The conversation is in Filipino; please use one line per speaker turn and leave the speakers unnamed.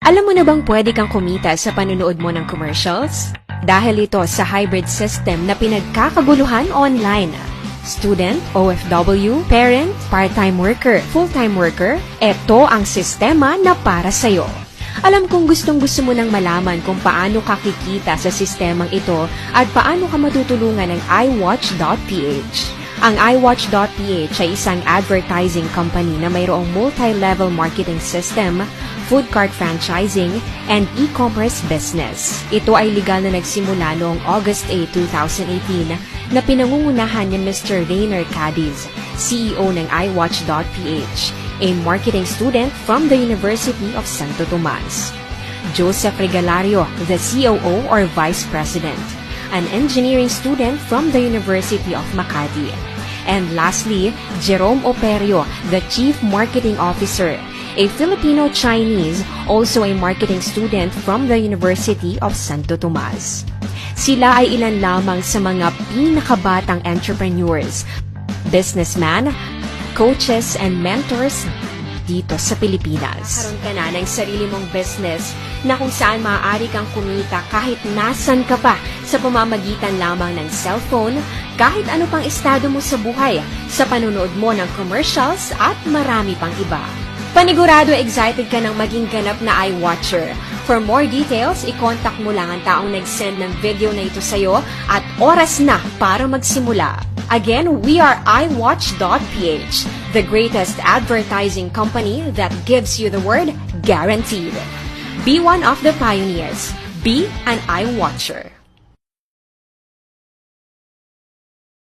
Alam mo na bang pwede kang kumita sa panunood mo ng commercials? Dahil ito sa hybrid system na pinagkakaguluhan online. Student, OFW, parent, part-time worker, full-time worker, ito ang sistema na para sa'yo. Alam kong gustong-gusto mo nang malaman kung paano ka kikita sa sistemang ito at paano ka matutulungan ng iWatch.ph. Ang iWatch.ph ay isang advertising company na mayroong multi-level marketing system, food cart franchising, and e-commerce business. Ito ay legal na nagsimula noong August 8, 2018 na pinangungunahan ni Mr. Rainer Cadiz, CEO ng iWatch.ph, a marketing student from the University of Santo Tomas. Joseph Regalario, the COO or Vice President, an engineering student from the University of Makati. And lastly, Jerome Operio, the Chief Marketing Officer, a Filipino-Chinese, also a marketing student from the University of Santo Tomas. Sila ay ilan lamang sa mga pinakabatang entrepreneurs, businessmen, coaches, and mentors dito sa Pilipinas. Karoon ka na ng sarili mong business na kung saan maaari kang kumita kahit nasan ka pa sa pamamagitan lamang ng cellphone, kahit ano pang estado mo sa buhay, sa panunood mo ng commercials at marami pang iba. Panigurado excited ka ng maging ganap na iWatcher. For more details, i-contact mo lang ang taong nag-send ng video na ito sa'yo at oras na para magsimula. Again, we are iWatch.ph, the greatest advertising company that gives you the word guaranteed. Be one of the pioneers. Be an iWatcher.